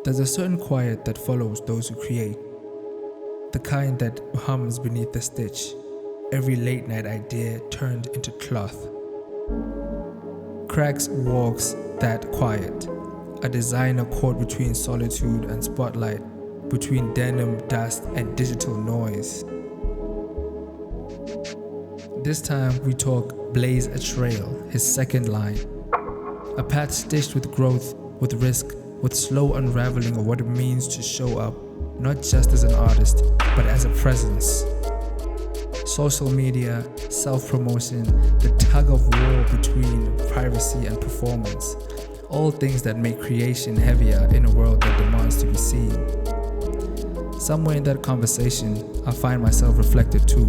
There's a certain quiet that follows those who create, the kind that hums beneath the stitch, every late night idea turned into cloth. Crxcks walks that quiet, a designer caught between solitude and spotlight, between denim, dust, and digital noise. This time we talk Blaze a Trail, his second line. A path stitched with growth, with risk, with slow unraveling of what it means to show up, not just as an artist, but as a presence. Social media, self-promotion, the tug of war between privacy and performance, all things that make creation heavier in a world that demands to be seen. Somewhere in that conversation, I find myself reflected too.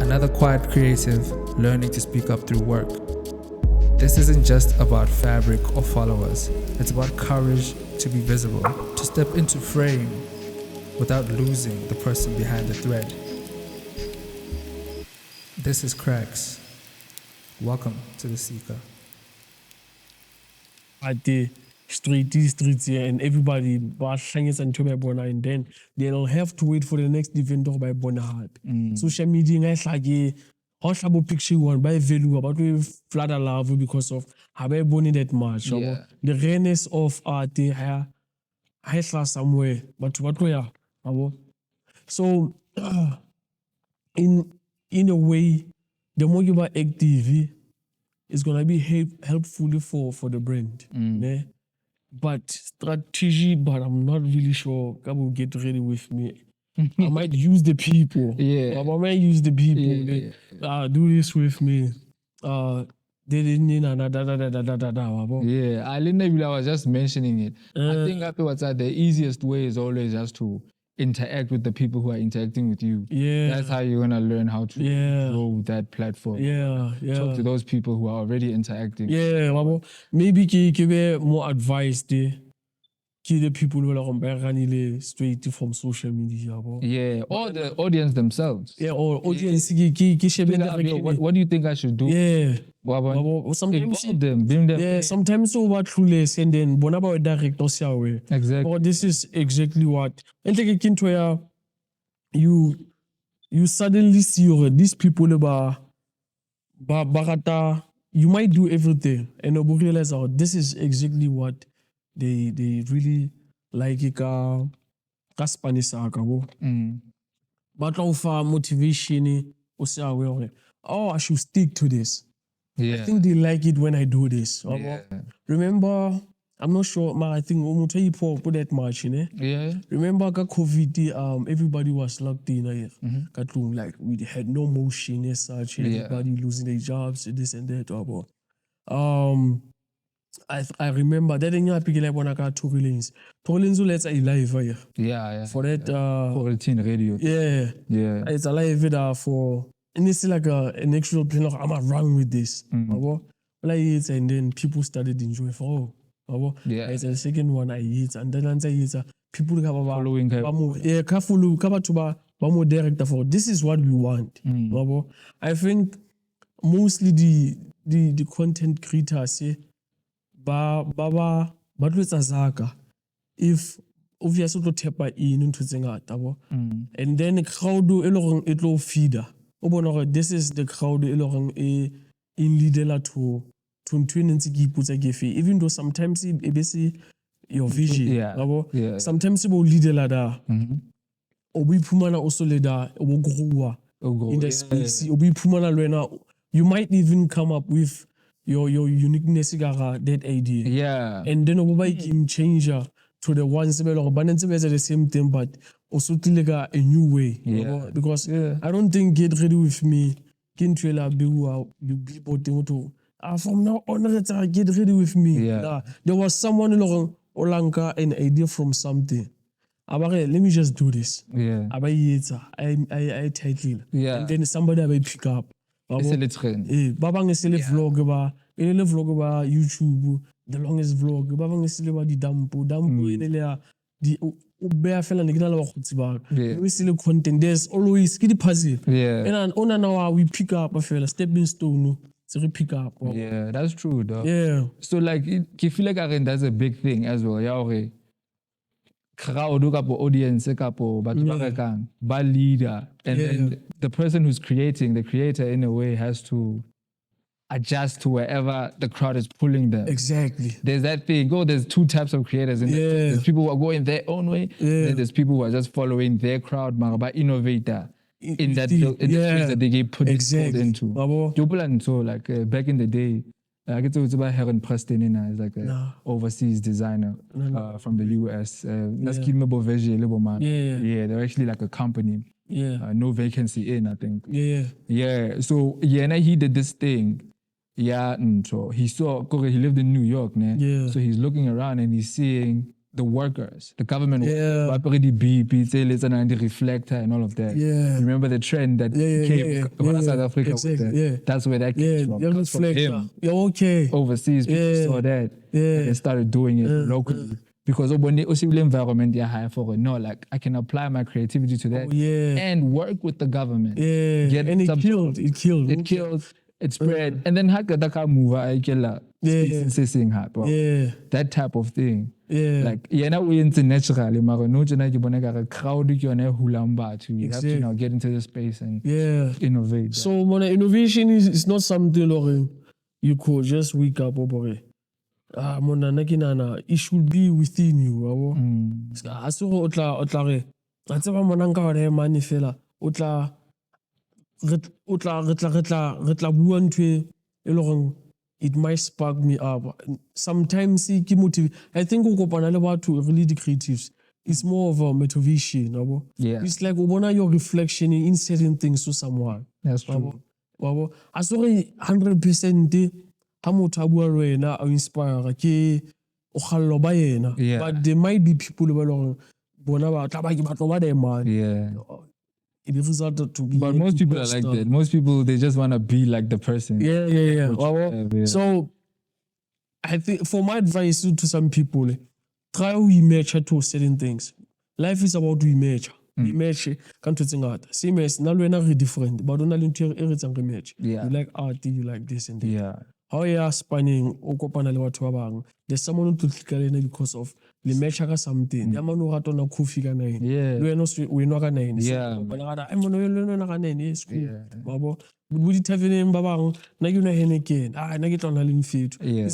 Another quiet creative learning to speak up through work. This isn't just about fabric or followers. It's about courage to be visible, to step into frame without losing the person behind the thread. This is Crxcks. Welcome to The Seeker. At the streets here, and everybody and then they'll have to wait for the next event by Bonahad. Social media is like a picture one by value about we flat love because of how I born that much. Yeah. The rareness of art high class somewhere, but what we are. So in a way, the more you are active, it's gonna be helpful for the brand. Ne? But strategy, but I'm not really sure. God will get ready with me. I might use the people. Yeah. I might use the people. Yeah. Do this with me. Yeah, I was just mentioning it. I think afterwards the easiest way is always just to interact with the people who are interacting with you. Yeah. That's how you're gonna learn how to grow that platform. Yeah. Talk to those people who are already interacting. Yeah, maybe give more advice there. The people who are running straight from social media. Yeah, or the audience themselves. Yeah, or audience. What do you think I should do? Yeah. Sometimes them, bring them. Yeah, sometimes so what clueless and then bonaba director siawe. Exactly. But this is exactly what. And like where you suddenly see these people about barata. You might do everything and you realize this is exactly what they really like Spanish but for motivation I should stick to this. Yeah. I think they like it when I do this. Yeah. Remember, I'm not sure, but I think put that much in it. Yeah. Remember COVID, everybody was locked in here. Like we had no motion as such, everybody losing their jobs, this and that. I remember that in your picking like when I got two lanes. Two lanes let's say live here. Yeah. For that Quarantine radio. Yeah. It's a live for and it's like an actual plan like I'm gonna run with this. Like it and then people started enjoying for it's the second one I hit and then I hit people have following more director for this is what we want. I think mostly the content creators if obviously to tap into things and then crowd it will feeder. This is the crowd in leader to even though sometimes it your vision. Sometimes it will lead that. Obi pumana also leader in the space. Obi pumana you might even come up with your uniqueness that idea. Yeah. And then Obi game changer to the ones that are the same thing, but also to like a new way. Yeah. Because I don't think get ready with me. Can trailer be to from now on get ready with me. Yeah. There was someone in Olanka an idea from something. Let me just do this. Yeah. I title. Yeah. And then somebody will pick up. Babang is still a vlog about YouTube, the longest vlog. Babang is still about the dampo the bear fell and the we still content. There's always kitty puzzle. And on now we pick up a fella stepping stone. to pick up. Yeah, that's true, though. Yeah. So, like, I feel like that's a big thing as well. Yeah, okay. crowd kapo audience kapo batho ba rekang ba leader, and then the person who's creating, the creator in a way has to adjust to wherever the crowd is pulling them. Exactly. There's that thing. There's two types of creators. There's people who are going their own way. Then there's people who are just following their crowd, but innovator in that space that they get put into. So like back in the day, I get to about Heron Preston is like an overseas designer from the US. They're actually like a company. No vacancy in, I think. So he did this thing. So he lived in New York, so he's looking around and he's seeing the workers, the government workers, the reflector and all of that. Remember the trend that came from South Africa? That's where that came from. Reflector. Overseas people saw that and they started doing it locally. Because the environment like I can apply my creativity to that and work with the government. And it killed. It spread. And then that type of thing. Like we naturally crowd you have to now get into the space and innovate. So innovation is not something you could just wake up over. It should be within you. It might spark me up. Sometimes I think really the creatives. It's more of a motivation. It's like your reflection in certain things to someone. That's true. I saw 100% how inspire but there might be people who it resulted to be. But most people are like that. Most people, they just want to be like the person. So I think for my advice to some people, try to imagine to certain things. Life is about to imagine. Imagine can't you think same as now we're not different, but don't image. You like art, you like this and that. How you are spanning there's someone who took because of the measure something. Yeah. We're not it's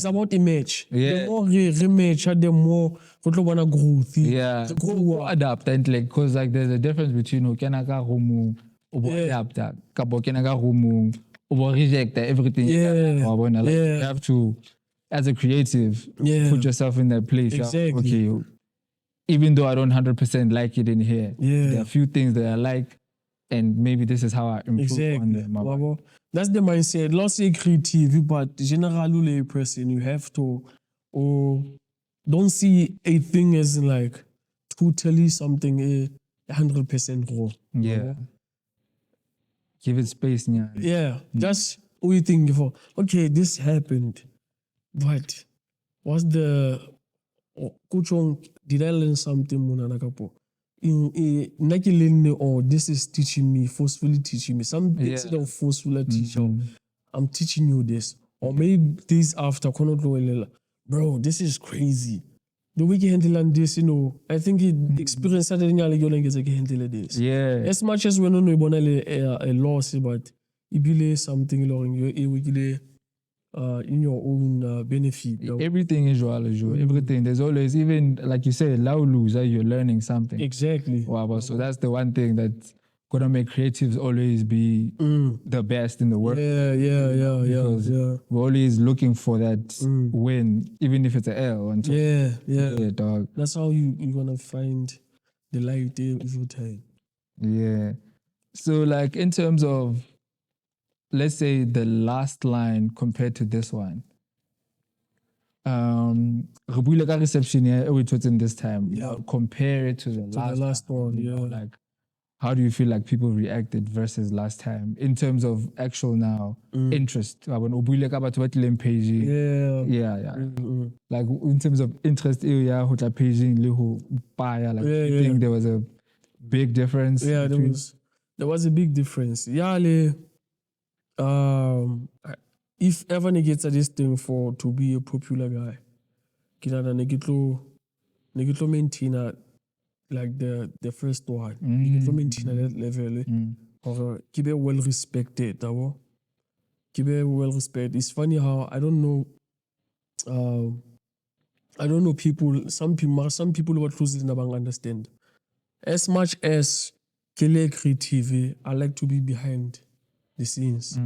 about image. The more image, the more growth. Adapt and like because like there's a difference between adapt reject everything. You have to, as a creative, put yourself in that place. Exactly. Okay, even though I don't 100% like it in here, there are a few things that I like, and maybe this is how I improve on them. That's the mindset. Let's say creative, but generally a person, you have to, don't see a thing as like totally something 100% raw. Give it space. Just we think for okay, this happened, but what's the did I learn something or this is teaching me, forcefully teaching me something instead of forcefully teaching. I'm teaching you this, or maybe this after bro, this is crazy. The way you handle this, I think the experience that you handle this. As much as we don't know a loss, but it be something in your own benefit. Everything is everything. There's always, even like you say, loser, you're learning something. Exactly. Wow, so that's the one thing that's gonna make creatives always be the best in the world. Because we're always looking for that win, even if it's an L. Dog. That's how you're gonna find the light every time. So like in terms of, let's say the last line compared to this one. Reception we taught in this time. Compare it to the last one. Like, how do you feel like people reacted versus last time in terms of actual now interest? Like in terms of interest, like you think there was a big difference? There was a big difference. If ever gets this thing for to be a popular guy, Negitlo maintain like the first one. Ke tlo maintain that level or keep it well respected, yabo. Keep it well respected. It's funny how I don't know people, some people what close never understand. As much as Kele creative, I like to be behind the scenes.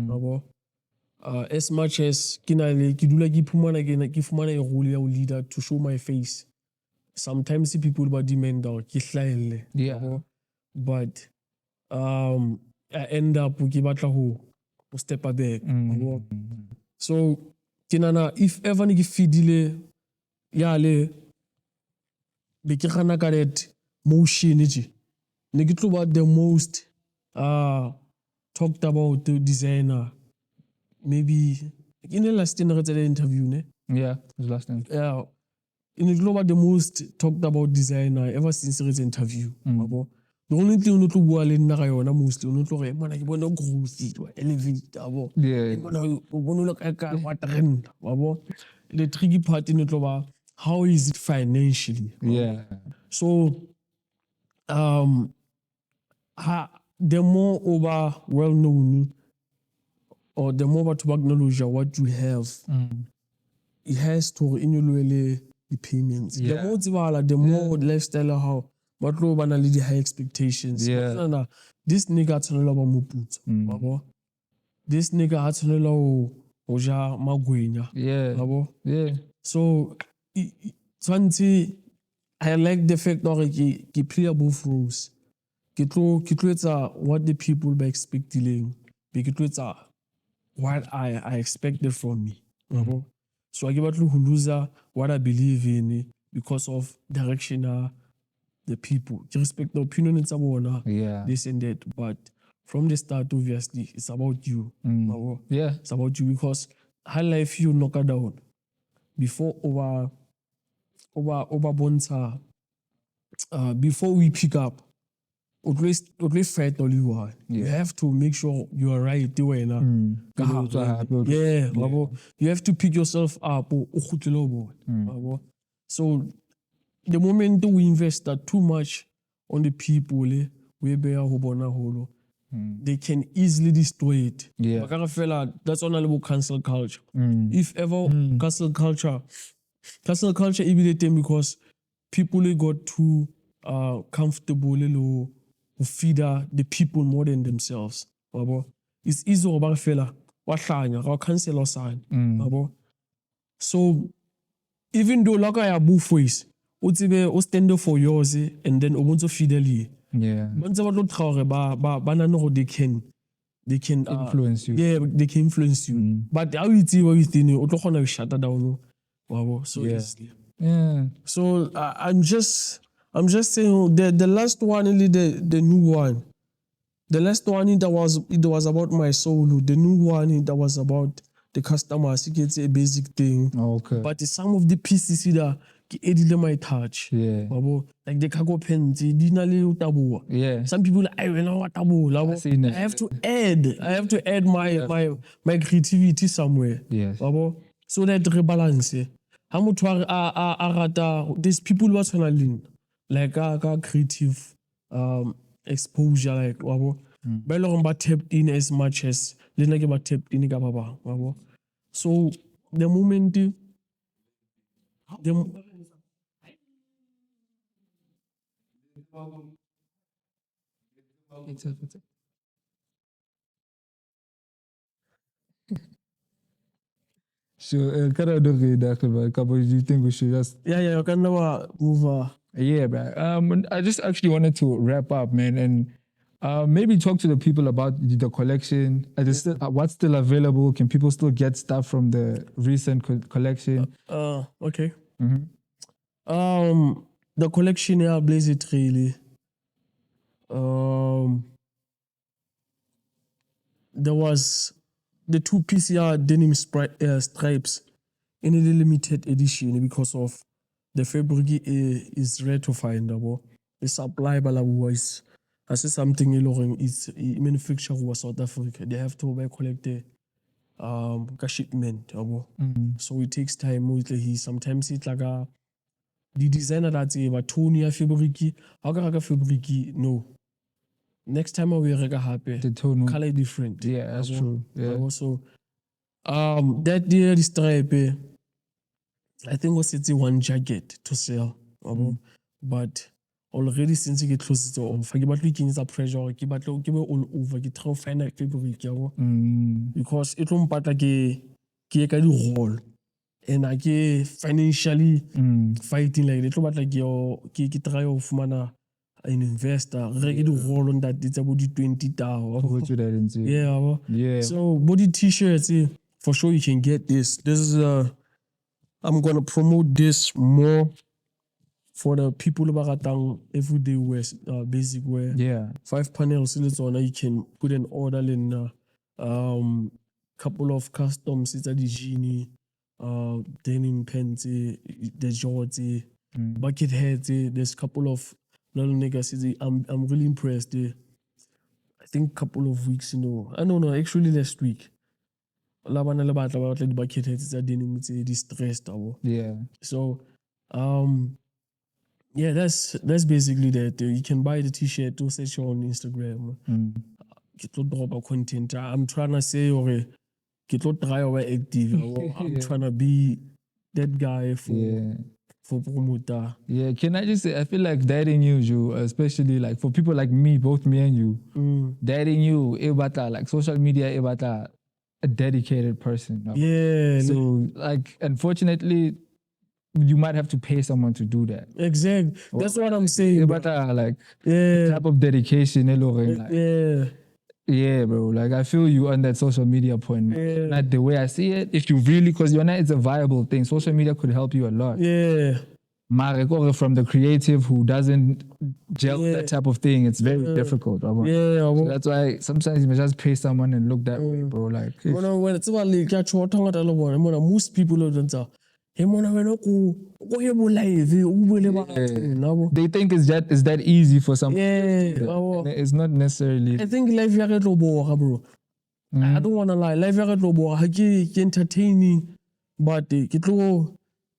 As much as ke dula ke fumana a role ya leader to show my face. Sometimes people ba demand ke hlaelle. Yeah. But I end up ke batla ho step back. So ke nana if ever ne ke fidile yale be ke gana ka that motion je ne ke tlo ba the most talked about the designer maybe in the last interview ne Yeah, it was last time. yeah in the global the most talked about designer ever since the interview yabo the only thing o tlo bua le nna ga yona mostly o tlo re mana ke bona growth elevate yabo Yeah. bona o bona ka what trend yabo the tricky part in tlo ba how is it financially. Yeah. So the more over well known or the more about acknowledge what you have, it has to inulele the payments. Yeah. The more tsibala, the more lifestyle how but lo bana le the high expectations. Yeah. But this nigga tshwanela ba mo putsa. Yabo. This nigga ha tshwanela ho ja magwenya. Yeah. Yabo. Yeah. So tshwantse I like the fact that ke play both roles. Ke tlo etsa what the people ba expecting. Be ke tlo etsa what I expected from me. So I give out to lose what I believe in because of direction the people. You respect the opinion it's about this and that. But from the start, obviously, it's about you. Yeah. It's about you because high life you knock it down. Before bonta before we pick up, always fight all you are. You have to make sure you are right. Yeah. You have to pick yourself up. So the moment we invest that too much on the people, they can easily destroy it. Yeah. That's on a level cancel culture. If ever cancel culture immediately because people got too comfortable to feed the people more than themselves. It's easy to fella cancel or sign. So even though like I have both ways, o stand for yours and then o fidelity. Yeah. They can influence you. Yeah, they can influence you. But how you see everything, you don't shut that down. So easily. Yeah. So I'm just saying the last one, the new one. The last one it was about my soul. The new one that was about the customers. You can say a basic thing. Okay. But some of the pieces that edit my touch. Yeah. Like the cargo pens, yeah. Some people I know what I have to add my creativity somewhere. Yes. So that rebalance. How much these people who are like creative exposure like but tapped in as much as tapped in. So the moment So, do you think we should just... Yeah, you can never move. Yeah, man. I just actually wanted to wrap up, man, and maybe talk to the people about the collection. What's still available? Can people still get stuff from the recent collection? Okay. The collection here, Blaze it really. There was the 2 PCR denim stripes in a limited edition because of the fabric is rare to find. The supply is as something is manufactured in South Africa. They have to collect the shipment. So it takes time. Sometimes it's like the designer that's a tone ya fabric how ka fabric no next time we reka happy The tone color different. Yeah, that's true. Yeah. Also that the stripe I think was it's one jacket to sell. But already since you get close to off, I get kenyetsa pressure, ke batla ke be all over, ke try to find a fabric because it won't pata ke ka di roll and I get financially fighting like it batla ke try to fumana an investor re ke di roll on that it's about 20,000. Yeah. So body t-shirts for sure you can get this. This is I'm gonna promote this more for the people who are everyday wear, basic wear. Yeah. 5 panels you can put an order in couple of customs. It's a genie, denim pants, the shorts, bucket heads. There's a couple of little niggas. I'm really impressed. I think couple of weeks, I don't know, actually last week. Labana about the bucket heads, it's a denim, it's distressed. Yeah. So, yeah, that's basically that. You can buy the t-shirt to search on Instagram. Get to drop a content. I'm trying to say, get to try our active. I'm trying to be that guy for promoter. Yeah, can I just say, I feel like dating you, especially like for people like me, both me and you, dating you, like social media, a dedicated person. Yeah. So like, unfortunately, you might have to pay someone to do that. Exactly. That's what I'm saying. But like, type of dedication, yeah, bro. Like I feel you on that social media point. Man. Not the way I see it. If you really, because it's a viable thing. Social media could help you a lot. Yeah. From the creative who doesn't gel that type of thing, it's very difficult. So that's why sometimes you must just pay someone and look that way, bro. Like when it's about most people don't know. They think it's that easy for some. It's not necessarily. I think life ya bro. I don't want to lie. Life ya entertaining, but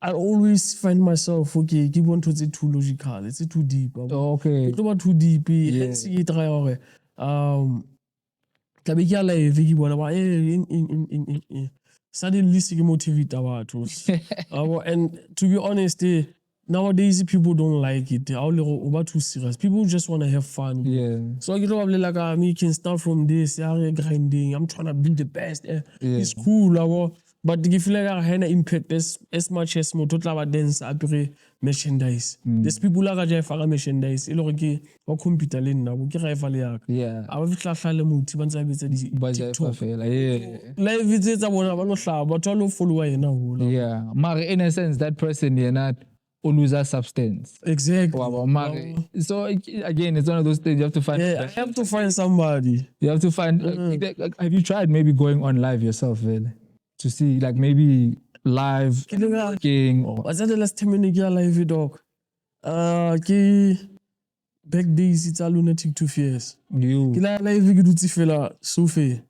I always find myself give one to the too logical. It's too deep. Okay. It's not too deep. Suddenly you motivate and to be honest, nowadays people don't like it. They're all too serious. People just want to have fun. Yeah. So I get like me can start from this, grinding. I'm trying to be the best. It's cool. But if you like I have an impact as much as more total dance merchandise. There's people like I have merchandise. Or computer len now. Yeah. I will TikTok. Live it's but all follow now. Yeah. In a sense, that person you're not lose a substance. Exactly. So again, it's one of those things you have to find. Yeah, I have to find somebody. You have to find. Have you tried maybe going on live yourself, really? To see like maybe live working or what's that the last time you get live dog? Back days it's a lunatic 2 years. You kila live ke dutse fela sofa.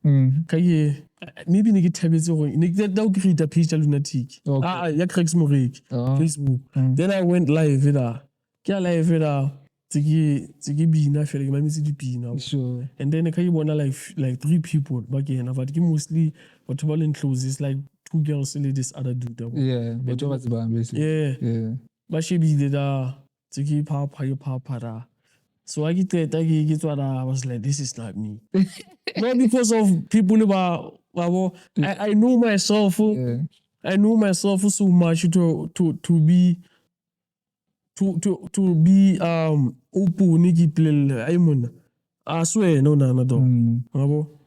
Maybe ne ke thabetse go ne ke da go create a page a lunatic. Ya Crxcks Moreki Facebook. Then I went live there. Ke live there. Tiki bina fela ke mamitse dipina. Sure. And then I bona like 3 people back in but ke mostly what about in clothes is like 2 girls and this other dude. Yeah, but what's about basically. Yeah. But she be there tiki papa. So I get what I was like, this is not me. Not because of people who I know myself. I know myself so much to be open niki play Aimon. I swear no.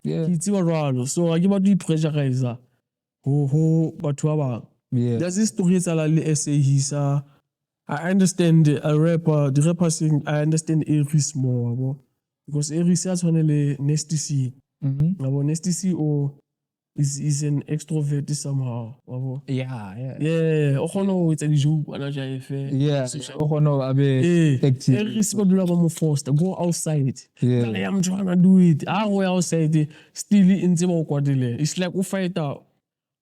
Yeah. So I give out the pressurizer. But there's this story that I understand a rapper, the rapper saying I understand Aries more. Because Aries has only Nasty C. Nasty C is an extrovert somehow. Yeah. It's a joke. Yeah. Aries is forced. Go outside. Yeah. I'm trying to do it. I go outside. Still in the it's like we fight out.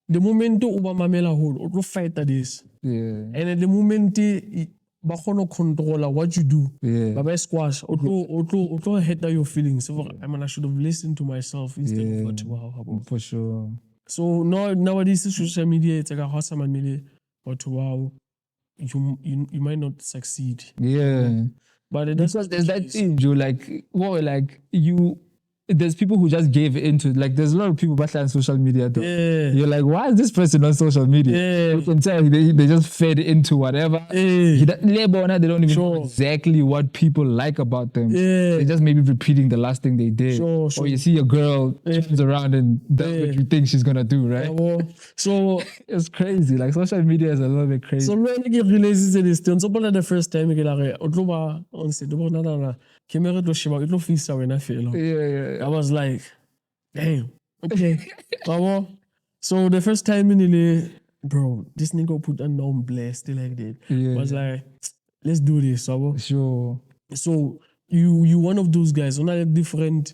The moment you mamela hole, you fight this. Yeah. And at the moment ba kgona controller what you do. Yeah. Ba squash. Otlo hurt your feelings. I mean, I should have listened to myself instead of what wow. For sure. So nowadays social media it's like a house man but wow you might not succeed. Yeah. But because there's that thing, Joe, like there's people who just gave into like there's a lot of people back on social media though. Yeah. You're like, why is this person on social media? Yeah. You can tell they just fed into whatever. Yeah. They don't even know exactly what people like about them. Yeah. They just maybe repeating the last thing they did. Sure. Or you see a girl turns around and that's what you think she's gonna do, right? So it's crazy. Like social media is a little bit crazy. So when I realized this thing, so the first time I get on said, camera to shiva, it feels when I feel. Yeah. I was like, damn, okay. So the first time in bro, this nigga put a non blessed like that. I was like, let's do this. Sure. So you one of those guys, on a different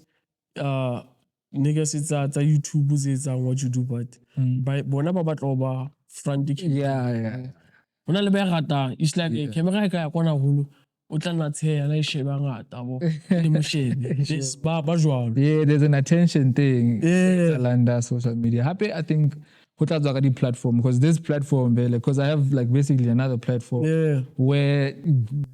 niggas it's a YouTube it's what you do, but by bonaba but over front. Yeah. When I le rata, it's like camera ka kona hulu. There's an attention thing. Yeah. Social media. Happy, I think, the platform because this platform, because I have like basically another platform where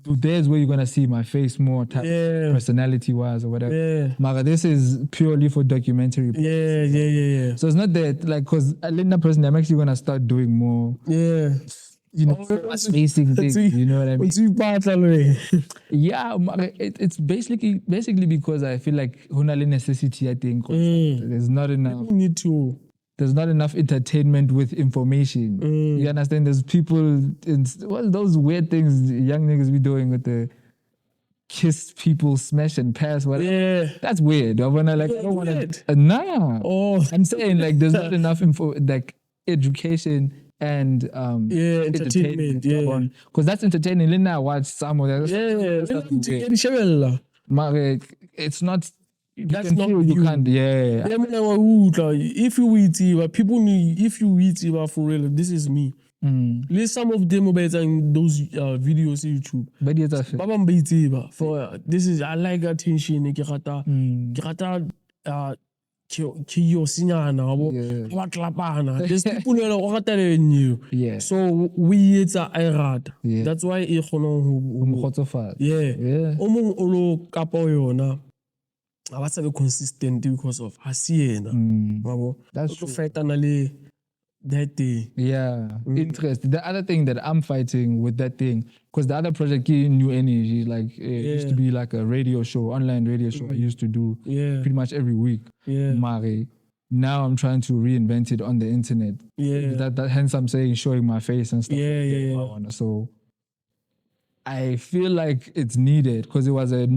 there's where you're gonna see my face more, personality wise or whatever. Mara, this is purely for documentary. Yeah. So it's not that like because Linda personally, I'm actually gonna start doing more. Facing things, you know what I mean? Yeah, it's basically because I feel like hunale necessity. I think there's not enough. There's not enough entertainment with information. You understand? There's people. What's those weird things young niggas be doing with the kiss people, smash and pass? Whatever. Yeah, that's weird. I wanna like. I don't wanna. Nah. I'm saying like there's not enough info like education. And entertainment, because that's entertaining. Then I watch some of that. It's not. That's not you can't. Yeah. If you eat, people need. If you eat, for real, this is me. There's some of them about in those videos on YouTube. But for this is I like attention. There's people you. So we it's a irad. That's why I was consistent because of Hasiena. That's true. That day. Yeah. Interest. The other thing that I'm fighting with that thing, because the other project New Energy, like it used to be like a radio show, online radio show I used to do pretty much every week. Mari. Now I'm trying to reinvent it on the internet. That hence I'm saying showing my face and stuff. So I feel like it's needed because it was a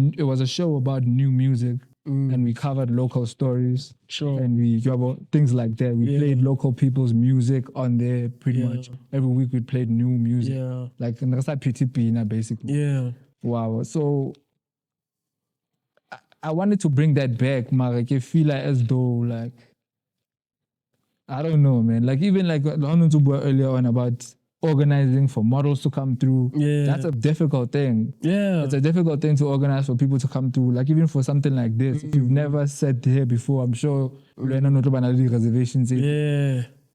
show about new music. And we covered local stories. And we things like that. We played local people's music on there pretty much. Every week we played new music. Like PTP basically. Wow. So I wanted to bring that back, Marek. I feel like as though like I don't know, man. Like even like earlier on about organizing for models to come through. That's a difficult thing. It's a difficult thing to organize for people to come through. Like even for something like this, if you've never sat here before, I'm sure reservations.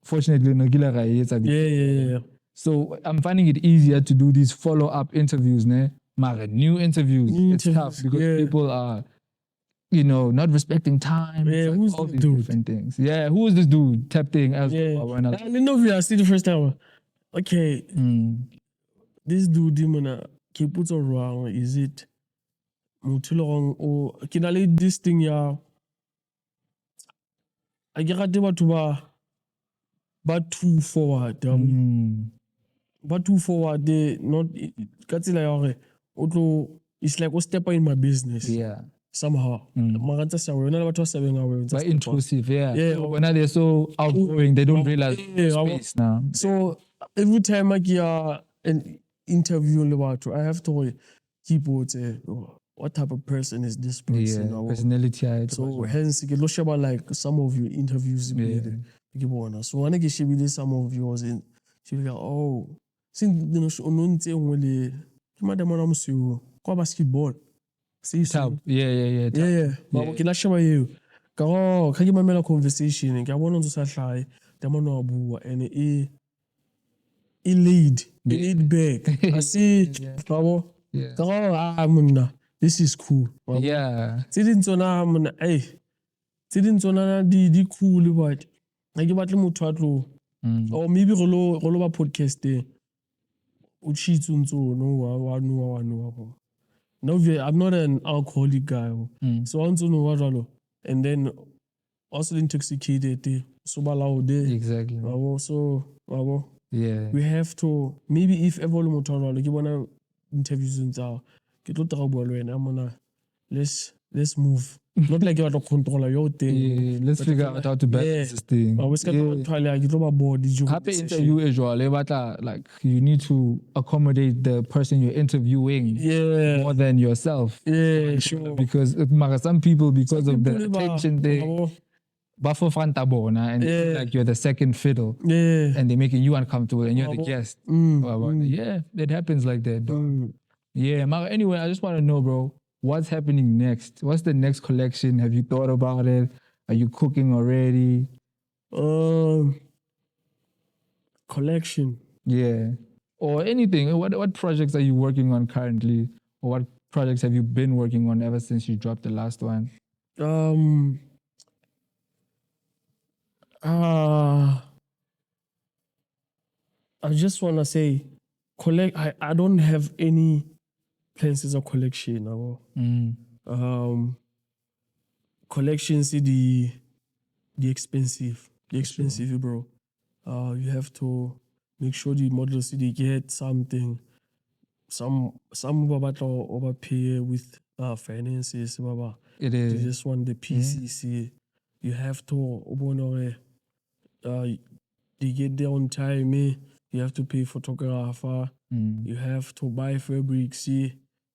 Fortunately, so I'm finding it easier to do these follow-up interviews, new interviews. It's tough because people are, not respecting time. Who's all these dude? Different things. Who is this dude? Tap thing. I didn't know if you see the first time. Okay, this dude, he puts on wrong. Is it Mutulong or can I lead this thing? I get but too forward. But too forward. They not. It's like a step in my business. Somehow. But intrusive, So when they're so outgoing, they don't realize space now. So every time I get an interview, I have to keep what type of person is this person? Personality. So hence, you can about like some of your interviews. So when I get some of yours in, she be like, oh, since Madam on Musu, go basketball. See, so. Yeah. But can I show you? Go, can you remember a conversation? Get one on the side, the monobu, and a lead back. I see, Bravo. Go, I'm this is cool. Yeah. Tidin't on hey. Tidin't on the cool, but I give at the or maybe Rolo podcast there. Uchitsunzo, no. No, I'm not an alcoholic guy. So I want to know what and then also intoxicated. So loud there. Exactly. So yeah. We have to maybe if ever like you wanna interviews and get and I'm gonna let's move. Not like you have to control your thing. Yeah, let's figure out how to balance this thing. I was going to board. Happy interview as well. Like you need to accommodate the person you're interviewing more than yourself. Yeah, sure. Because some people, because of the attention thing, buffer fantabona and like you're the second fiddle. Yeah. And they're making you uncomfortable and you're the guest. Yeah, it happens like that. Yeah, anyway, I just want to know, bro. What's happening next? What's the next collection? Have you thought about it? Are you cooking already? Collection. Yeah. Or anything. What projects are you working on currently? Or what projects have you been working on ever since you dropped the last one? I just want to say, I don't have any plans as a collection. Collection see the expensive. The expensive, bro. You have to make sure the models they get something. Some about overpay with finances. It is. They just want the PCC. You have to they get there on time. You have to pay photographer. You have to buy fabrics.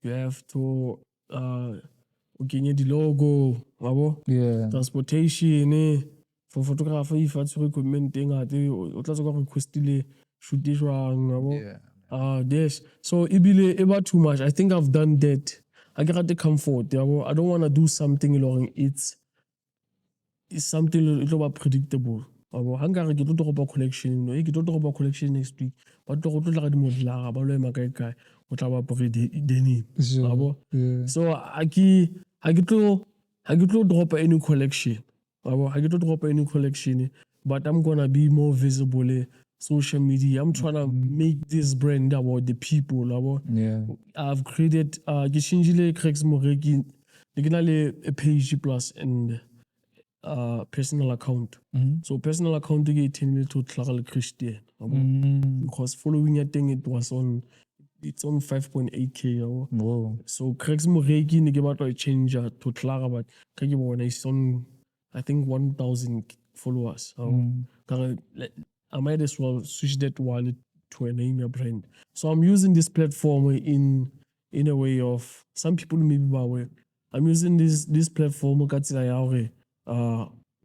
You have to get the logo. Yeah. Transportation. For photographer, if that's recommending, I request shoot this wrong. Yeah. Yes. So it be about too much. I think I've done that. I get the comfort. I don't want to do something long. It's something about predictable. Hangare ke tlo go collection no ke tlo go collection next week but tlo go tla ga di modela ba lo ema kae kae o tla ba pre denim so I tlo drop any collection I get to drop any collection but I'm gonna be more visible social media. I'm trying to make this brand about the people. I've created Crxcks Moreki a page plus and personal account. So personal account I tended to travel Christian because following a thing it's on 5.8k. So Crxcks Moreki nige batla I change to Clara but it's on I think 1,000 followers. I might as well switch that wallet to a name your brand. So I'm using this platform in a way of some people maybe by way. I'm using this platform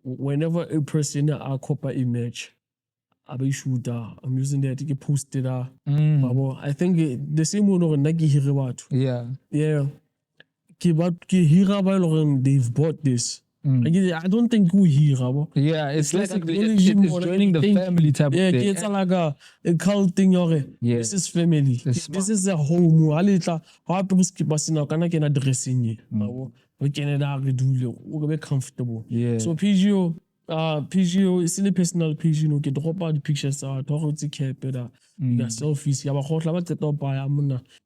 whenever a person a copy image, I'm using that to post it. I think the same one or Nagi Hiriwatu. Yeah. They've bought this. I don't think we hear. Yeah, it's like it's joining the family type of thing. Yeah, it's like a cult thing. This is family. This is a home. We can be comfortable. Yeah. So PGO is still a personal page. Get drop out the pictures. Talk about the cap better. Selfies.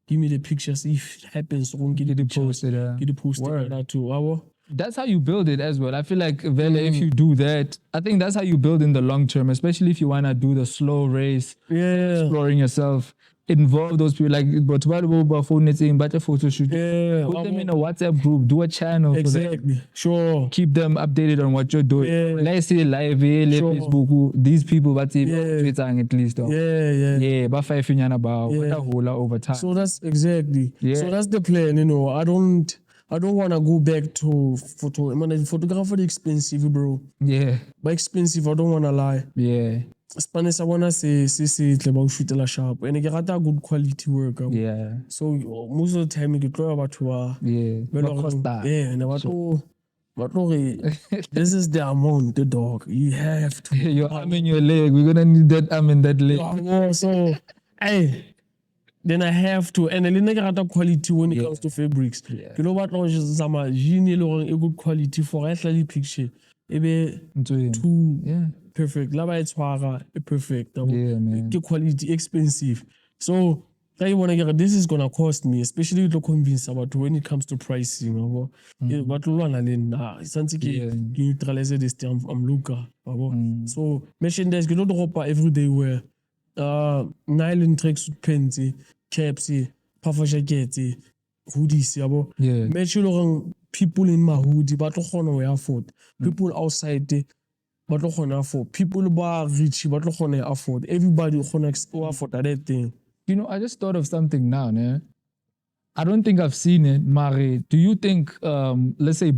Give me the pictures if it happens. Get the posted too. That's how you build it as well. I feel like if you do that, I think that's how you build in the long term, especially if you want to do the slow race, exploring yourself, involve those people. Like, but what about phone netting, but a photo shoot? Put them in a WhatsApp group, do a channel. Exactly. Sure. Keep them updated on what you're doing. Let's say live, Facebook, these people, but Twitter at least. Yeah, but 5 years about over time. So that's exactly. So that's the plan, I don't want to go back to photo. I mean, photography is expensive, bro. Yeah. But expensive, I don't want to lie. Yeah. Spanish sa bona se tle ba o shootela sharp and ke rata good quality work. Yeah. So most of the time ke tlo batho ba ne ba tlo this is the amount, the dog. You have to. Your arm in your leg. We're gonna need that arm in that leg. So hey, then I have to, and then I got quality when it comes to fabrics. Yeah. You know what? No, just some a good quality for actually picture. Maybe too perfect. Lava it's perfect. Yeah, man. Get quality expensive. So I want to get this is gonna cost me, especially to convince about when it comes to pricing. But neutralize this term. I'm Luca. So merchandise you don't drop everyday wear. Nylon tracksuit pants, caps, puffer jackets, hoodies, yabo. Yeah. Make sure people in my hoodie, but don't afford. People outside, but don't afford. People bar rich, but don't afford. Everybody can afford that thing. You know, I just thought of something now, né? I don't think I've seen it, Mari. Do you think, let's say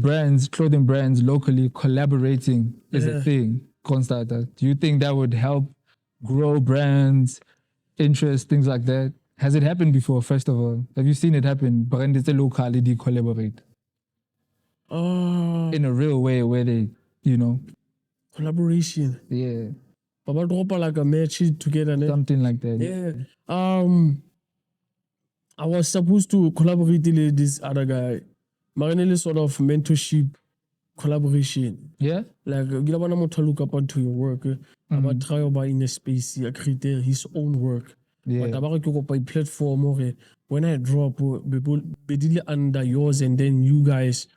clothing brands locally collaborating is a thing, Constata? Do you think that would help grow brands, interest, things like that? Has it happened before, first of all? Have you seen it happen? Brands locally collaborate? In a real way where they, you know. Collaboration. Yeah. But drop like a match together. Something like that. Yeah. I was supposed to collaborate with this other guy. Marinelli sort of mentorship collaboration. Yeah? Like, you want to look up onto your work. I'm going to try about in a space, create his own work. Yeah. But I'm going to go by platform. When I drop, people be under yours, and then you guys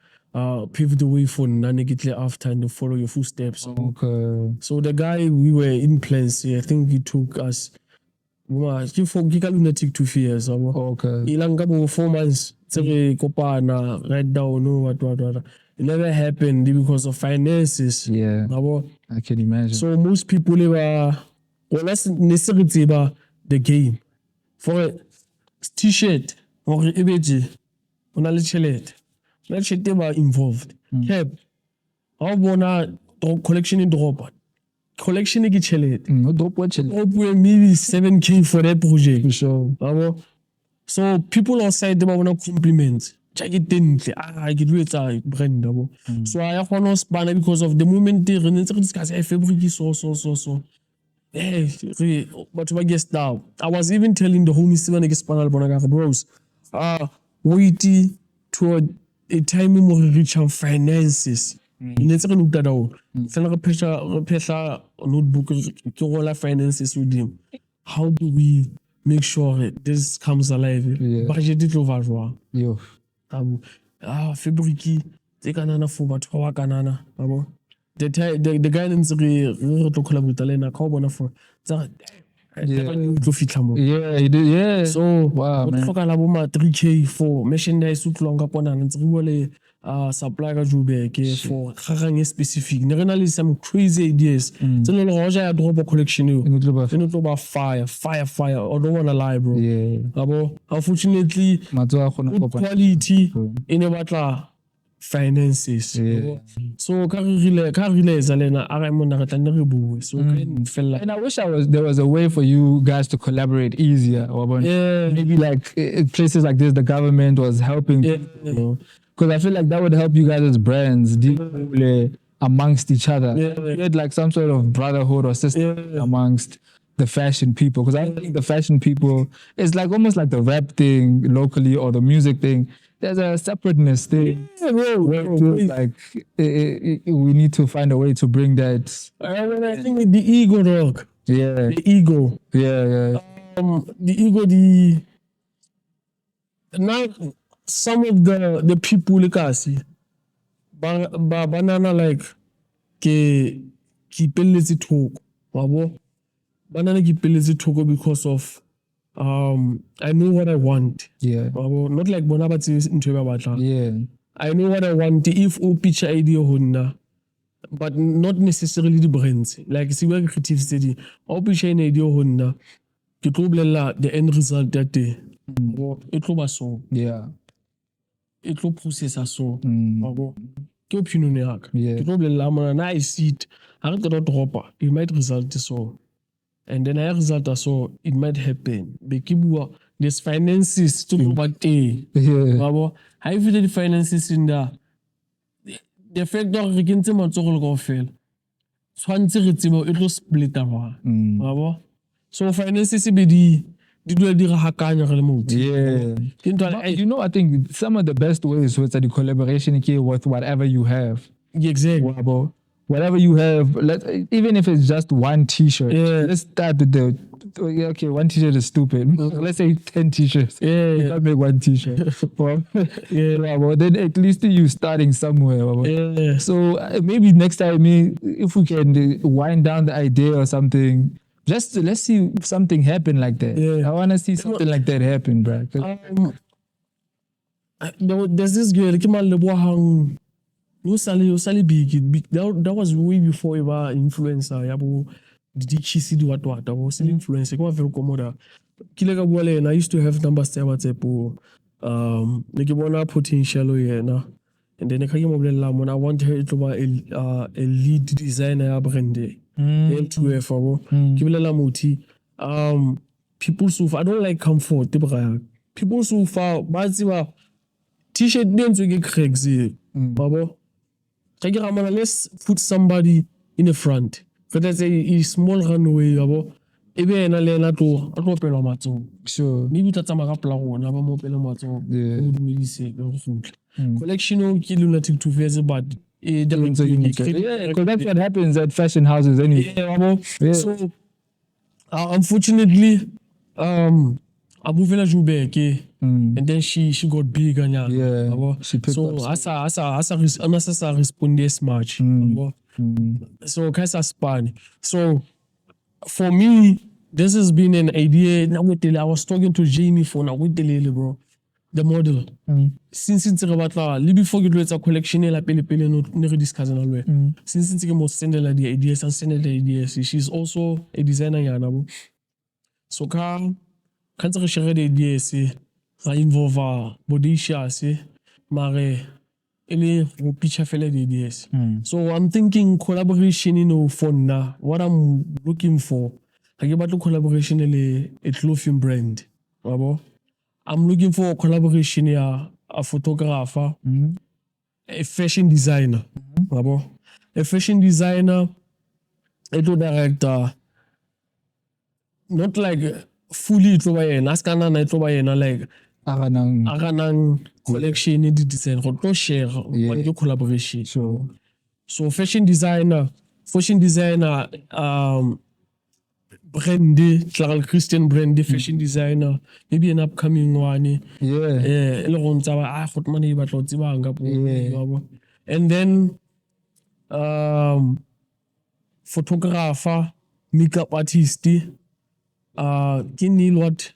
pave the way for Nanegitli after and follow your footsteps. Okay. So the guy we were in plans, I think he took us. Lunatic 2 years. Okay. Ilang 4 months. Write down, what. It never happened because of finances. Yeah. I can imagine. So most people were that's necessarily the game. For a t-shirt or a BG, on a let's were involved. Cap. I want collection in drop. Collection is chelet. No drop what chelet. Maybe 7K for that project. For sure. So people outside them want to compliment. Check it in. I get rid of brand. So I have no span because of the moment they discuss fabric so. Hey, but I guess now I was even telling the homies when I get panel bros. Wait toward a time we reach our finances. Let's look that out. Pressure notebook finances with him. How do we make sure this comes alive? Budget it over. Yo. Fabric, take another for but how canana. The guy in the to collaborate Elena Carbon for that. Yeah, he did. Yeah. So, wow, man. 3K for merchandise suit long upon and really supply for Harang specific. Never some crazy ideas. So, I drop a collection. You know about fire. I don't want to lie, bro. Yeah. Unfortunately, good quality in a finances. Yeah. So can't realize Elena so and I wish there was a way for you guys to collaborate easier. Or maybe like places like this, the government was helping. Because I feel like that would help you guys as brands deal amongst each other. Create like some sort of brotherhood or system amongst the fashion people. Because I think the fashion people is like almost like the rap thing locally or the music thing. There's a separateness thing. Like we need to find a way to bring that. I think the ego, dog. Yeah. The ego. Yeah. The ego. Now some of the people like I see, banana like ke pelletsi thoko, wabo. Banana ke pelletsi thoko because of. I know what I want. Yeah. Not like Bonabati into Babata. Yeah. I know what I want. If o picture idea honda, but not necessarily the brands. Like see where creative study. O picture an idea honda. The end result that day. It will so. Yeah. It will process so. Ke opinion yak. Yeah. Ke tlo blella mona na I see it. Ha re tlo dropa. It might result so. And then I result so it might happen. There's finances to go back there. Yeah. How you feel the finances in there? The fact that we can tell matsogolo go fail. Tshwantse re tsebe e tlo split around. So finances be di dula di ra hakanya re le motho. Yeah. You know, I think some of the best ways with the collaboration here with whatever you have. Exactly. Whatever you have, even if it's just one T-shirt. Let's start with okay, one T-shirt is stupid. Let's say 10 T-shirts. You can't make one T-shirt. Then at least you starting somewhere. So maybe next time, if we can wind down the idea or something, just let's see if something happen like that. I want to see something like that happen, bro. There's this girl, Kimal no sali big. That was way before ever influencer. Yabo did she see what I was still influencer. Come very comoda. Kilega bole and I used to have numbers there WhatsApp. Like potential na. And then I came up when I want her to be a lead designer brand. L2F Kibela Muti. People so far I don't like comfort. People so far but T-shirt names we get Crxcks. Babo. Let's put somebody in the front. Let's say a small runway, ebe na le na to pela matso. Sure. Maybe tata makapla rona ba mo pela matso. Collection o ki lunatic to face but because that's what happens at fashion houses anyway. So unfortunately Abuvela Jubeke, and then she got big and she picked so up. Asa responded much. So Kasa span. So for me, this has been an idea. I was talking to Jamie for bro, the model. Since it's about before you do a collection, la pele no discuss since it's most send the ideas and send the ideas. She's also a designer. So quand je cherche des idées, c'est involve body c'est mare ele pitch afele des idées. So I'm thinking collaboration for now. What I'm looking for, I get to collaboration a clothing brand. I'm looking for a collaboration a photographer, a fashion designer. A fashion designer, a director, not like fully like aganang collection di design go share one collaboration. So fashion designer brand Christian brand fashion designer maybe an upcoming one and then photographer, makeup artist, what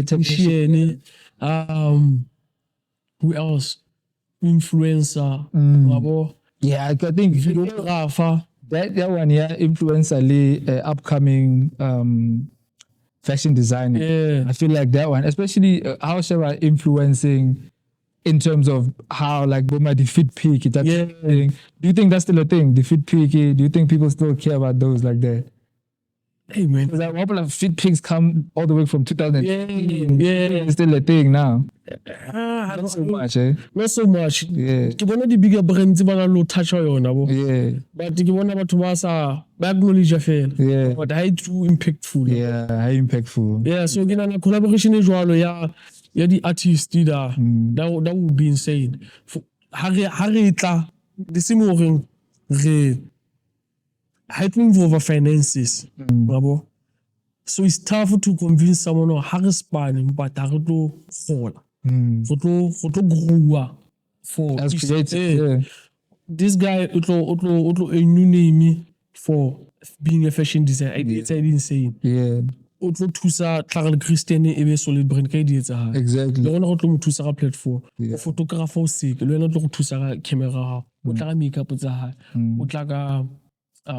technician, who else? Influencer, yeah, I think videographer. That one, influencer, upcoming fashion designer. Yeah, I feel like that one, especially how Shara influencing in terms of how like Boma the fit peak that thing. Do you think that's still a thing? The fit peak? Do you think people still care about those like that? Hey man, because like couple of fit pics come all the way from 2000. It's still a thing now. Not so much, Not so much. Yeah. One of the bigger brands low touch on but you want to acknowledge a fail. Yeah. But high too impactful. Yeah, high impactful. Yeah, so again a collaboration is the artist that would be insane. Harita the same helping over finances. So it's tough to convince someone or Harris Span, but I do hold. Photo grow for this guy a new name for being a fashion designer. It's insane. Yeah. Otlo thusa Crxcks Christian e solid brand ka di etsa. Exactly. Le rona go tlo mo thusa ka platform. O photographer o seke, le wena tlo go thusa ka camera, o tla ka makeup tsa ha, o tla ka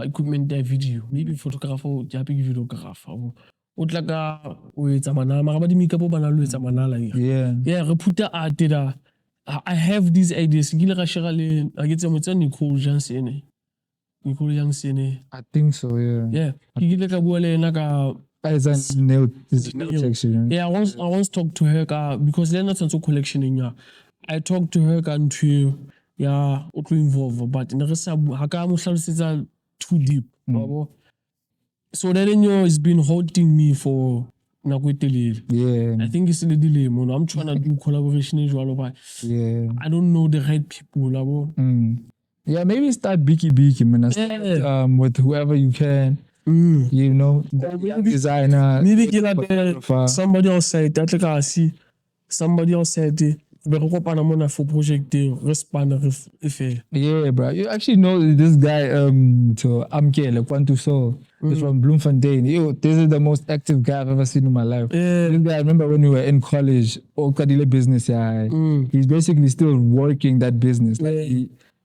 equipment ya video, maybe photographer ya big videographer. O tla ka o etsa manala, ba di makeup ba na lo etsa manala yeah re phuta art da. I have these ideas. Ke le ga shera le a ke tse mo tsa Nicole Jansen. young sene. I think so, yeah. Yeah. As a nail section. Yeah, I once talked to her because they're not so collection in ya. I talked to her to yeah, involved, but in the rest of too deep. So then it's been haunting me for yeah. I think it's the delay, man. I'm trying to do collaboration as well, but yeah. I don't know the right people. Yeah, maybe start beaky, man. Start, with whoever you can. You know, designer. Maybe somebody else said that like I see somebody else said for project yeah, bro. You actually know this guy to Amkele Kwantuso. He's from Bloemfontein. Yo, this is the most active guy I've ever seen in my life. Yeah. This guy, I remember when we were in college, Okadile business, yeah. He's basically still working that business.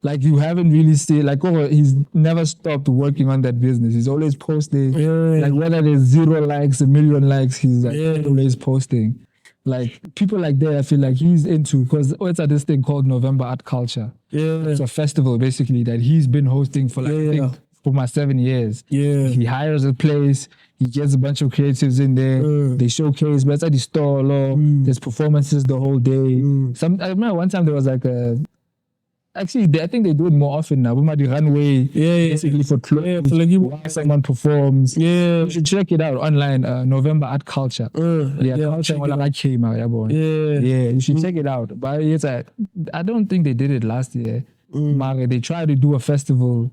Like you haven't really seen, he's never stopped working on that business. He's always posting. Like whether there's 0 likes, 1 million likes, he's always posting. Like people like that, I feel like he's into, because it's at this thing called November Art Culture. Yeah. It's a festival basically that he's been hosting for I think for my 7 years. Yeah. He hires a place, he gets a bunch of creatives in there, they showcase, but it's at the store, there's performances the whole day. I remember one time there was like actually, I think they do it more often now. We might do runway, basically for clothes. Someone performs. Yeah, you should check it out online. November Art Culture. Culture. Yeah, you should check it out. But I don't think they did it last year. They tried to do a festival.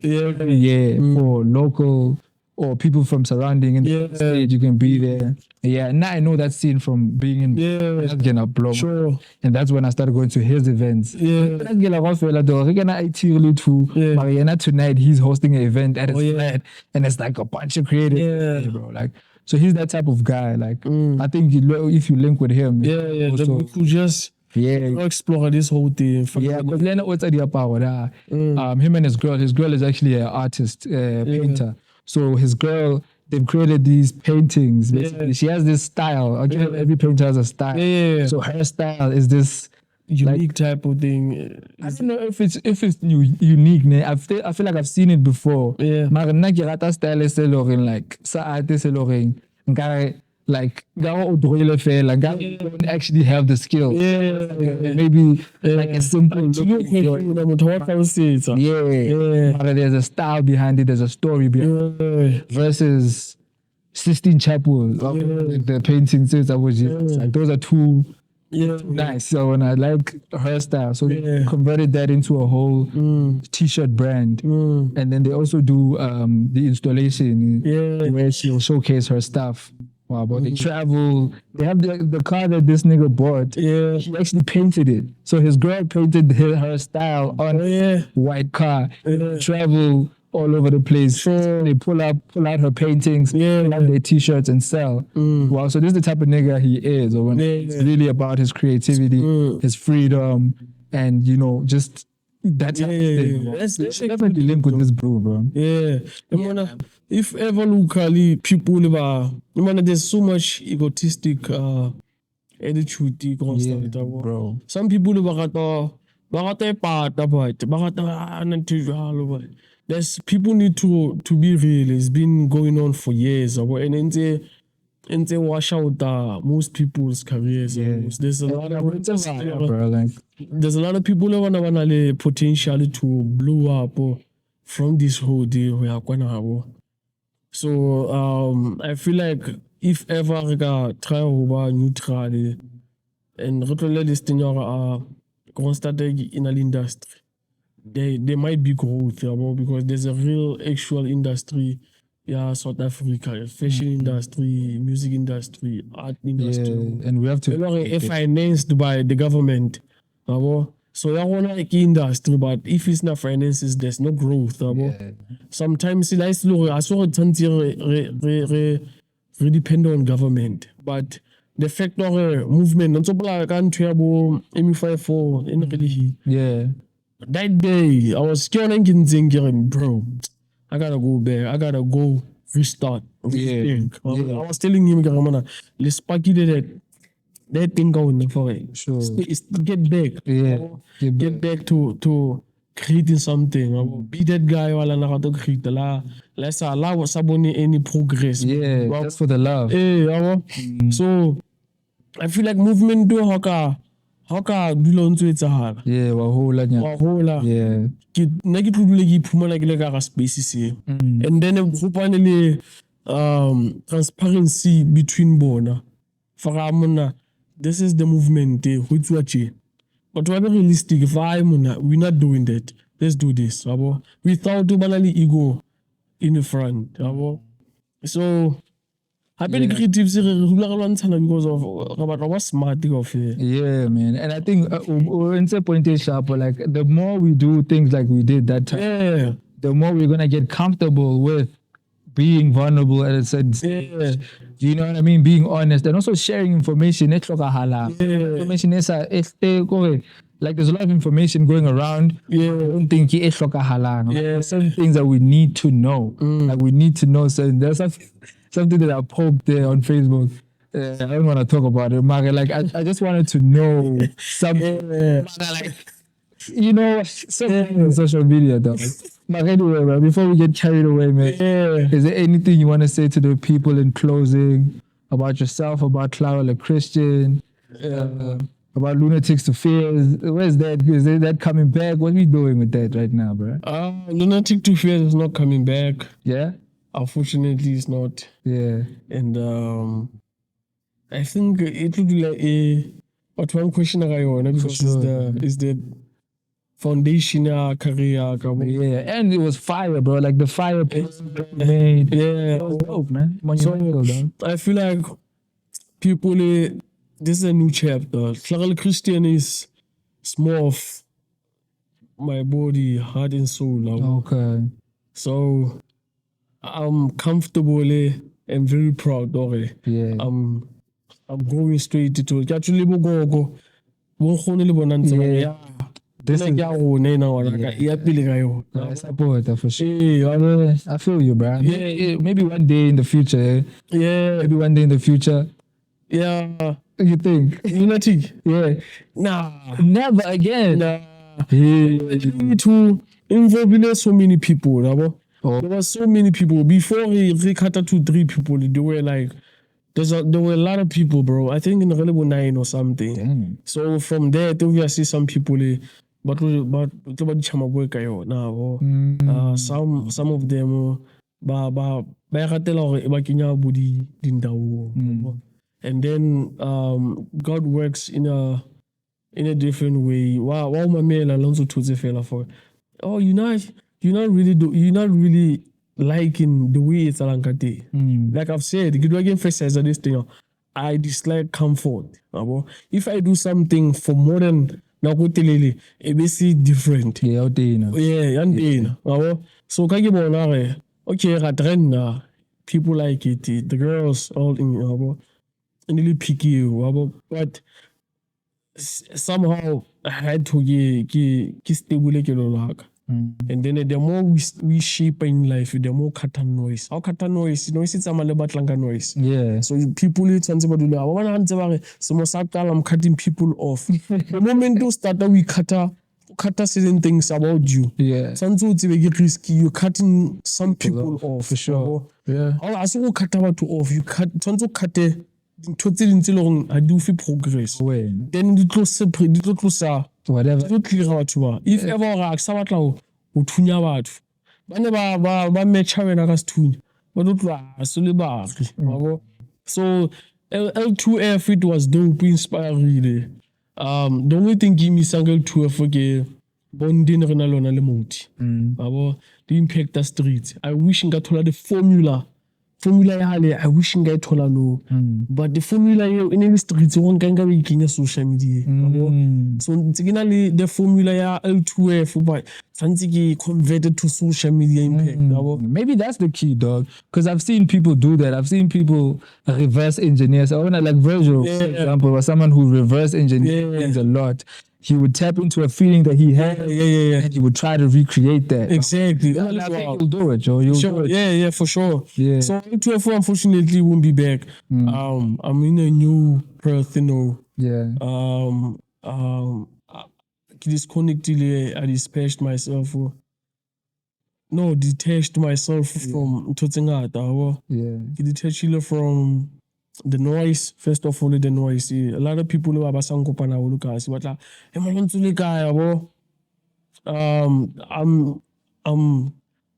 For local or people from surrounding in the stage. You can be there. Yeah, now I know that scene from being in Sure. And that's when I started going to his events. Tonight he's hosting an event at his flat, and it's like a bunch of creative bro. Like, so he's that type of guy. Like, I think if you link with him, we could just explore this whole thing. Because Lena what's idea power. Him and his girl is actually an artist, painter. So his girl, they've created these paintings. Basically, she has this style. Every painter has a style. So her style is this unique type of thing. I don't know if it's unique. I feel like I've seen it before. But style is like sa art is like don't actually have the skill. Maybe like a simple look. But there's a style behind it, there's a story behind it. Versus Sistine Chapel, the paintings like those are two nice. So when I like her style, so they converted that into a whole t-shirt brand. And then they also do the installation where she'll showcase her stuff. Wow, but they travel. They have the car that this nigga bought. He actually painted it. So his girl painted her style on white car. Travel all over the place. They pull out her paintings, pull out their t-shirts and sell. Wow, so this is the type of nigga he is. It's really about his creativity, his freedom, and just that type of thing. Let's definitely link with this bro. If ever locally people there's so much egotistic attitude bro. Some people there's people need to be real. It's been going on for years, and they wash out most people's careers. There's a lot of there's a lot of people who want the potential to blow up from this whole deal. So I feel like if ever we try to be neutral and let this thing constantly in the industry, there might be growth because there's a real actual industry. South Africa, fashion industry, music industry, art industry. And we have to financed by the government. So I want like industry, but if it's not finances, there's no growth. Sometimes I saw we depend on government, but the fact of movement, not so like M54 in that day I was thinking, bro, I gotta go back. I gotta go restart. I was telling him, let's pack it that thing going for it. Sure. Get back. Get back to creating something. Be that guy while I'm to create let's allow somebody any progress. Yeah, that's for the love. So I feel like movement do how ka dula ntse etsahala. Yeah, wa hola. Yeah. Nna ke tlo dule ke iphumana ke le ka ga space se. And then gopane le transparency between bona. For mona, this is the movement go tswa tje. But to be realistic, if we're not doing that. Let's do this. Without banally ego in the front. So I bet creatives because of smart of it. Yeah, man. And I think in some point sharp, like the more we do things like we did that time, the more we're gonna get comfortable with being vulnerable at a certain stage. You know what I mean? Being honest and also sharing information. Information is like there's a lot of information going around. I don't think it's certain things that we need to know. Like we need to know certain. There's something that I poked there on Facebook. I don't want to talk about it, Margaret. Like I just wanted to know something. Like, you know, something on social media, though. But anyway, man, before we get carried away, man, is there anything you want to say to the people in closing about yourself, about Clara the Christian, about Lunatics to Fears? Where's that? Is that coming back? What are we doing with that right now, bro? Lunatic to Fears is not coming back. Yeah? Unfortunately, it's not. Yeah. And I think it would be like but one question I want because is the foundation career. Yeah, and it was fire, bro. Like the fire made. Yeah, it was dope, man. So, I feel like people, this is a new chapter. Crxcks Christian is more of my body, heart, and soul. Okay. So I'm comfortable and very proud of it. Yeah. I'm going straight to it. Actually, this is I support that for sure. I feel you, bro. Yeah, maybe one day in the future. Maybe one day in the future. Yeah. You think? Lunatic? Yeah. Nah. Never again. Nah. To involve so many people, There were so many people. Before he cut out to 3 people, they were like, there were a lot of people, bro. I think in Relebo 9 or something. Damn. So from there, obviously some people, but some of them, and then God works in a different way. Wow, oh, you're not really liking the way it's Alankate. Like I've said, this thing, I dislike comfort. If I do something for more than it's different. So okay, people like it. The girls all in really picky, but somehow I had to get stable. And then the more we shape in life, the more kata noise. How kata noise it's a malabatlanga noise. Yeah. So people I'm cutting people off. The moment you start we cut certain things about you. Yeah. Sometimes it's risky. You're cutting some people off. For sure. Yeah. Also cut about off. You cut totally I do feel progress. Then you close whatever. If ever accept uthunya batho bane ba matcha wena ka sethunya ba tlotlwa so le baagi. So L2F it was dope, inspiring. The only thing give me single L2F ke bonding rena lona le moti the impact the streets. I wish nka thola the formula ya hale. I wish nka thola no, but the formula in the streets won't ganga be kenya social media. So ntsikina the formula ya L2F but santsiki converted to social media impact. Maybe that's the key, dog, because I've seen people do that. I've seen people reverse engineer. So when I like Virgil, for example, or someone who reverse engineers things a lot. He would tap into a feeling that he had, and he would try to recreate that. Exactly. I think you'll do it, Joe. You'll do it. Yeah, for sure. Yeah. So L2F unfortunately won't be back. I'm in a new Perth, Yeah. disconnected, I detached myself. No, detached myself from Totsingata. Yeah. Detached from the noise. First of all, the noise. A lot of people who are basangopana Lucas, but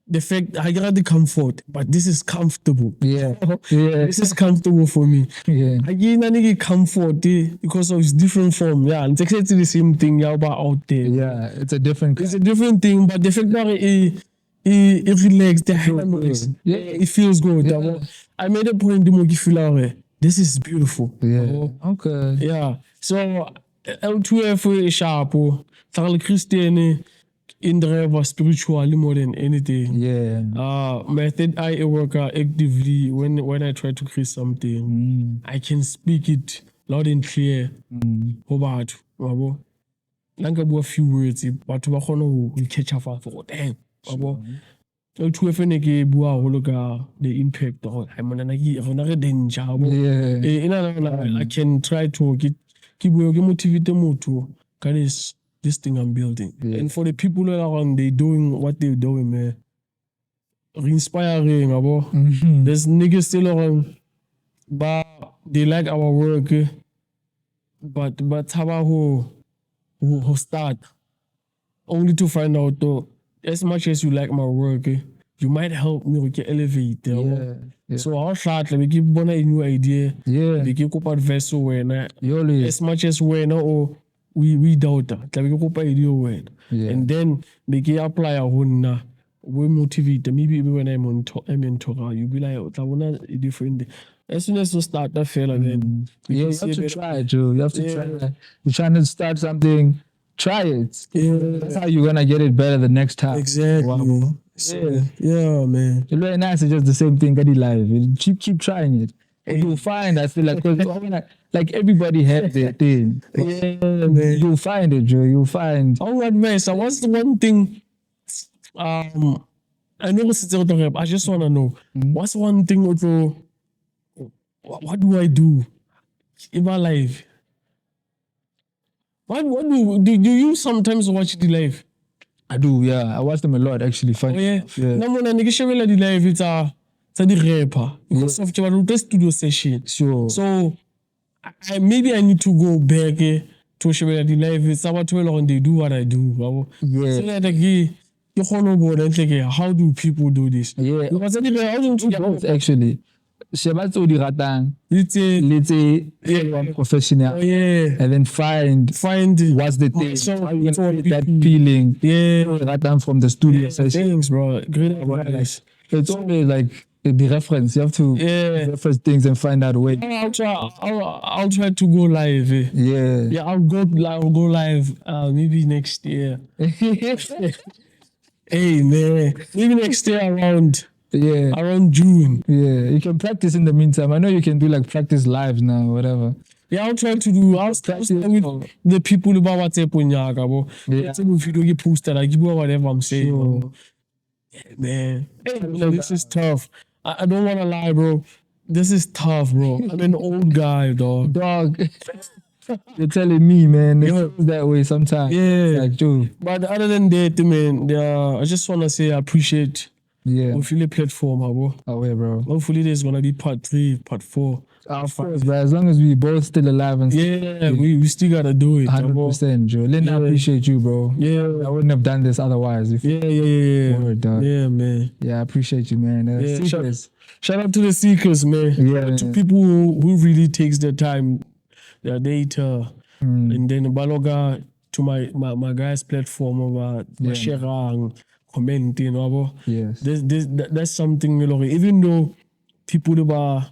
the fact I got the comfort, but this is comfortable. Yeah. Yeah. This is comfortable for me. Yeah. Again, I need comfort because of its different form. Yeah, and it's exactly the same thing yeah, about out there. Yeah, it's a different. It's a different thing, but the fact that it relaxed, Yeah. it feels good. Yeah. I made a point to make you feel like this is beautiful. Yeah. Okay. Yeah. So L2F is sharp. Tarl Christian in the spiritually more than anything. Yeah. My third eye work actively when I try to create something. I can speak it loud and clear. About like a few words, but we catch up for damn. The impact I can try to keep motivate this thing I'm building. Yeah. And for the people around, they doing what they're doing, man. Inspiring, There's niggas still around, but they like our work. But how who start only to find out though, as much as you like my work, you might help me with elevate. Yeah. So I'll start we keep one a new idea. Yeah. We keep up advice when as much as when we doubt that we keep up idea when. And then we can apply our own we motivate maybe when I'm on mentor, you be like I wanna a different. As soon as you start that fella, then you have to try, Joe. You have to try. You're trying to start something, try it. Yeah. That's how you're gonna get it better the next time. Exactly. Wow. Yeah, man. It's very nice. It's just the same thing. Get it live. Keep trying it. And you'll find. I feel like like everybody has their thing. Yeah, man. You'll find it, Joe. You'll find. All right, man. So what's the one thing? I know what's the I just wanna know what's one thing also. What do I do in my life? What do you sometimes watch the live? I do, yeah. I watch them a lot actually. Fun. Oh yeah. No when I negotiate the live, it's a the rapper because of the studio session. Sure. So maybe I need to go back to show the live. It's about 12 on they do what I do. Yeah. So like how do people do this? Yeah. Because both actually. Shebatso di ratang. Let's professional. Oh, yeah. And then find what's the thing. So that feeling. Yeah. Ratang from the studio session. Thanks, bro. Great advice. It's always like the reference. You have to reference things and find out where. I'll try to go live. Yeah. I'll go live maybe next year. Hey man, maybe next year around June. Yeah, you can practice in the meantime. I know you can do like practice lives now, whatever. Yeah, I'll try to do. I'll start with the people about WhatsApp on Yaga, yeah. If you do get posted, I give you whatever I'm saying. Sure. Yeah, man. Hey, this is tough. I don't want to lie, bro. This is tough, bro. I'm an old guy, dog. You're telling me, man. It's that way sometimes. Yeah. Like, dude. But other than that, man, I just want to say I appreciate hopefully platform, bro. Oh, yeah, bro. Hopefully there's going to be part 3, part 4. Of course, but as long as we both still alive and we still got to do it. 100%, Joe. Linda, I appreciate you, bro. Yeah. I wouldn't have done this otherwise. Yeah. Word, dog. Yeah, man. Yeah, I appreciate you, man. Shout out to the seekers, man. Yeah, to people who really takes their time, their data, and then Baloga to my guys' platform about sharing, commenting, yes. That's something, even though people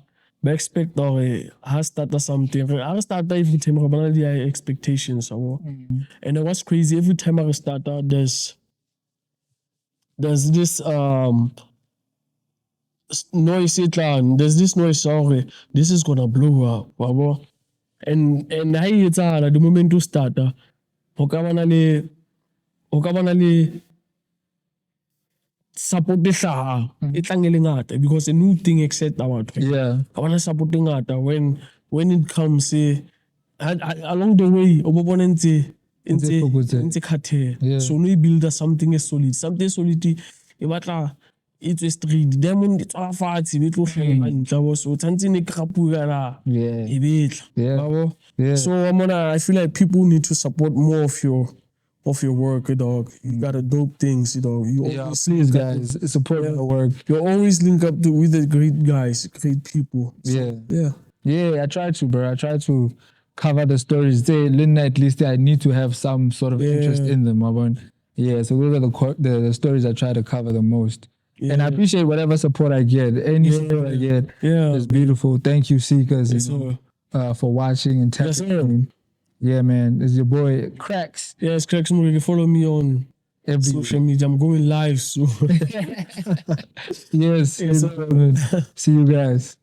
I expect I start something. I start every time I have expectations. And what's crazy, every time I start there's this noise there's this noise this is gonna blow up. And I the moment to start support because a new thing except our I wanna support when it comes along the way ntse khathela. So no build something solid. Something solid e batla it's a street. Diamond it's a fatshe be tlo hleng hantle so tshantse ne krapu kana e betla. So I feel like people need to support more of your work, dog. You got a dope things, You always please guys support my work. You always link up with the great guys, great people. So, I try to, bro. I try to cover the stories. At least I need to have some sort of interest in them, so those are the stories I try to cover the most. And I appreciate whatever support I get. Any support I get is beautiful. Thank you, Seekers, for watching and tapping. Yeah, man. It's your boy Crxcks. Yes, Crxcks Moreki. Follow me on every social media. I'm going live soon. Yes. See you guys.